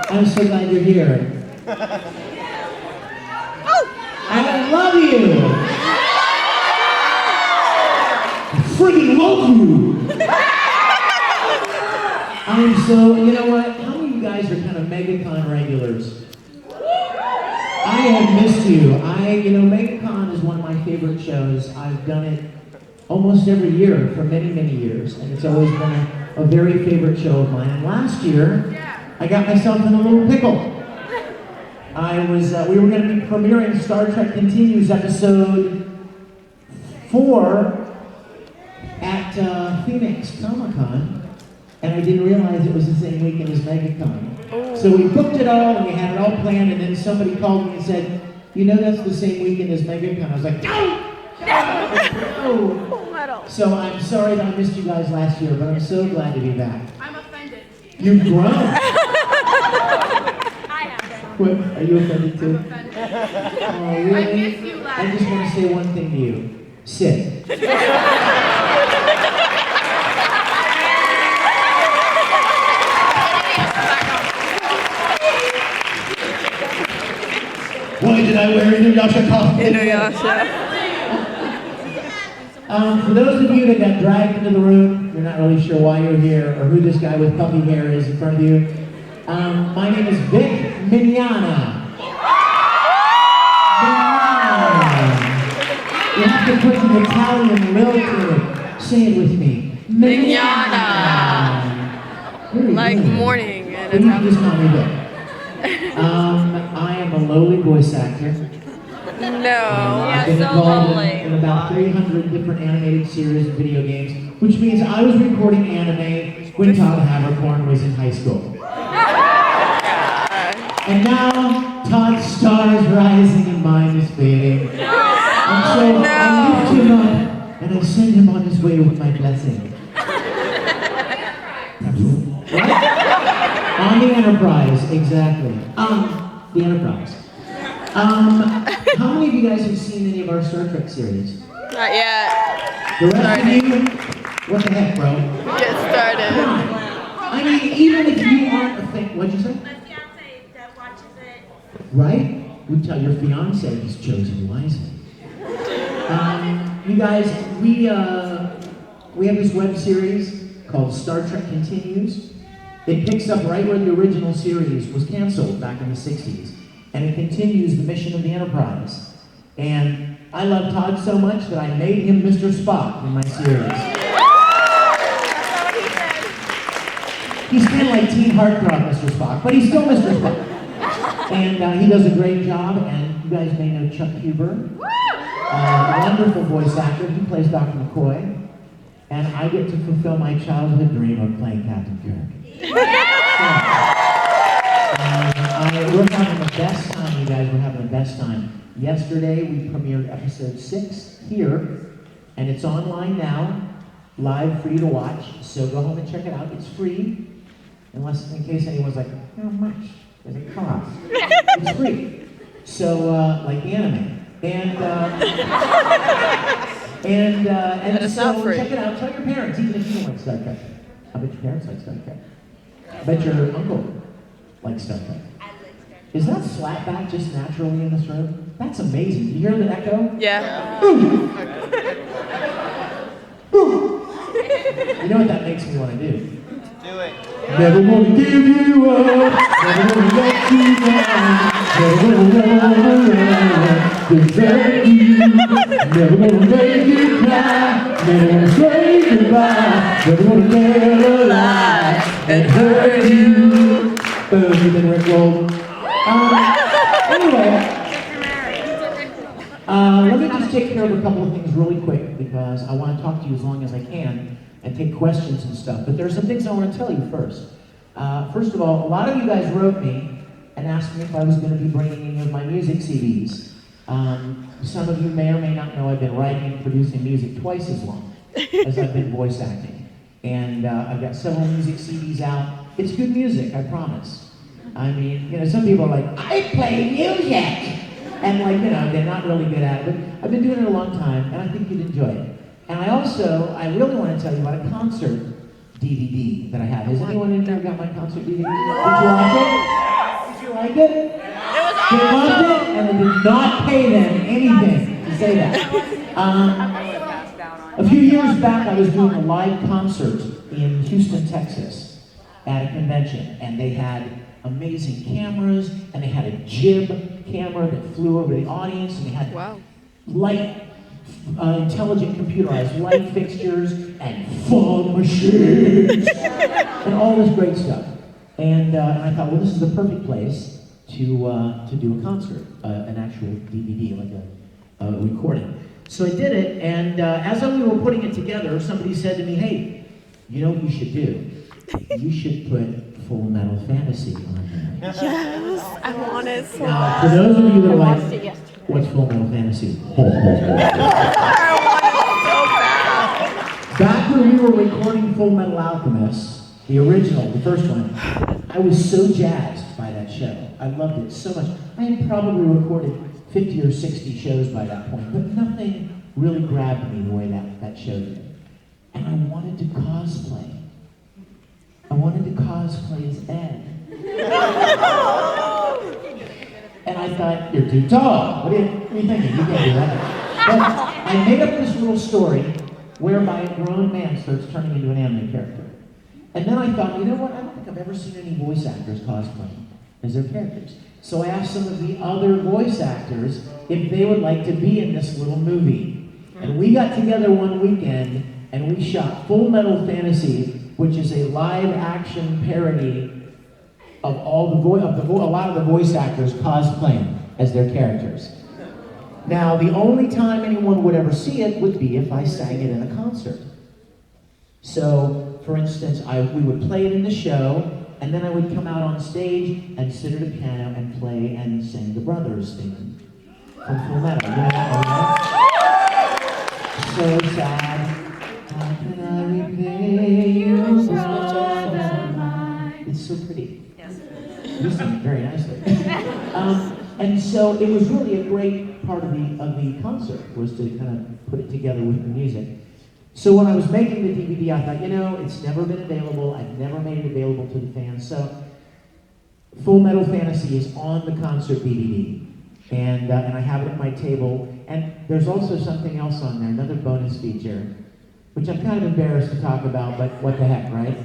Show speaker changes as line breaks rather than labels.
I'm so glad you're here. I love you. I freaking love you. I'm so, you know what? How many of you guys are kind of Megacon regulars? I have missed you. Megacon is one of my favorite shows. I've done it almost every year for many, many years, and it's always been a very favorite show of mine. And last year, I got myself in a little pickle. We were going to be premiering Star Trek Continues episode 4 at Phoenix Comic-Con, and I didn't realize it was the same weekend as Megacon. So we booked it all, and we had it all planned, and then somebody called me and said, you know that's the same weekend as Megacon. I was like, no! No! So I'm sorry that I missed you guys last year, but I'm so glad to be back.
I'm offended.
You've grown.
I have.
What? Are you offended too?
I'm offended.
Oh, really?
I missed you last
I just want to say one thing to you. Sit. Why did I wear Inuyasha costume?
Inuyasha.
For those of you that got dragged into the room, you're not really sure why you're here or who this guy with puffy hair is in front of you. My name is Vic Mignogna. You have to put an Italian lilt to it. Say it with me.
Mignogna.
Very
Like
good.
morning in
But you can just
Italian.
call me Vic. I am a lowly voice actor.
No.
I've been involved in about 300 different animated series and video games, which means I was recording anime when Todd Havercorn was in high school. And now Todd's star is rising and mine is fading. And so I lift him up and I send him on his way with my blessing. Right? On the Enterprise, exactly. The Enterprise. How many of you guys have seen any of our Star Trek series?
Not yet.
The rest of you? What the heck, bro?
Get
Come
started.
on. I mean, even if you aren't a fan, what'd you say?
My fiance that watches it.
Right? We tell your fiance he's chosen wisely. You guys, we have this web series called Star Trek Continues. It picks up right where the original series was canceled back in the 60s. And it continues the mission of the Enterprise. And I love Todd so much that I made him Mr. Spock in my series. He's kind of like Teen Heartthrob Mr. Spock, but he's still Mr. Spock. And he does a great job, and you guys may know Chuck Huber. Wonderful voice actor. He plays Dr. McCoy. And I get to fulfill my childhood dream of playing Captain Kirk. We're having the best time, you guys. We're having the best time. Yesterday, we premiered episode 6 here, and it's online now, live for you to watch. So go home and check it out. It's free, unless in case anyone's like, how much does it cost? It's free. So, like the anime. And
it's not
so
free.
check it out. Tell your parents, even if you don't like Star Trek. I bet your parents like Star Trek. I bet your uncle likes Star Trek. Is that slapback just naturally in this room? That's amazing. You hear the echo?
Yeah.
Boom. Boom. You know what that makes me want to do?
Do it.
Never gonna give you up, never gonna let you down, never gonna desert you, never gonna make you cry, never gonna say goodbye, never gonna tell a lie and hurt you. Boom, you've been rickrolled. Anyway, let me just take care of a couple of things really quick because I want to talk to you as long as I can and take questions and stuff. But there's some things I want to tell you first. First of all, a lot of you guys wrote me and asked me if I was going to be bringing any of my music CDs. Some of you may or may not know I've been writing and producing music twice as long as I've been voice acting. And I've got several music CDs out. It's good music, I promise. I mean, some people are like, I play music! And they're not really good at it. But I've been doing it a long time, and I think you'd enjoy it. And I really want to tell you about a concert DVD that I have. Has anyone in here got my concert DVD? Did you like it? you like it? It was awesome. They loved it, and it did not pay them anything to say that. A few years back, I was doing a live concert in Houston, Texas, at a convention, and they had amazing cameras, and they had a jib camera that flew over the audience, and they had light, intelligent computerized light fixtures, and fog machines, and all this great stuff. And I thought, well, this is the perfect place to do a concert, an actual DVD, like a recording. So I did it, and as we were putting it together, somebody said to me, hey, you know what you should do? You should put Full Metal Fantasy on there.
Yes, I want it so
Now, for those of you that are like, what's Full Metal Fantasy?
I want it so bad.
Back when we were recording Full Metal Alchemist, the original, the first one, I was so jazzed by that show. I loved it so much. I had probably recorded 50 or 60 shows by that point, but nothing really grabbed me the way that show did. And I wanted to cosplay. I wanted to cosplay as Ed. And I thought, you're too tall. What are you thinking? You can't do that. But I made up this little story whereby a grown man starts turning into an anime character. And then I thought, you know what? I don't think I've ever seen any voice actors cosplaying as their characters. So I asked some of the other voice actors if they would like to be in this little movie. And we got together one weekend and we shot Full Metal Fantasy, which is a live-action parody of a lot of the voice actors cosplaying as their characters. Now, the only time anyone would ever see it would be if I sang it in a concert. So, for instance, we would play it in the show, and then I would come out on stage and sit at a piano and play and sing the Brothers theme from Full Metal. You know that one, right? So sad. How can I repay you, brother? It's so pretty. Yes. You sing it very nicely. And so it was really a great part of the concert, was to kind of put it together with the music. So when I was making the DVD, I thought, you know, it's never been available. I've never made it available to the fans. So Full Metal Fantasy is on the concert DVD. And I have it at my table. And there's also something else on there, another bonus feature, which I'm kind of embarrassed to talk about, but what the heck, right?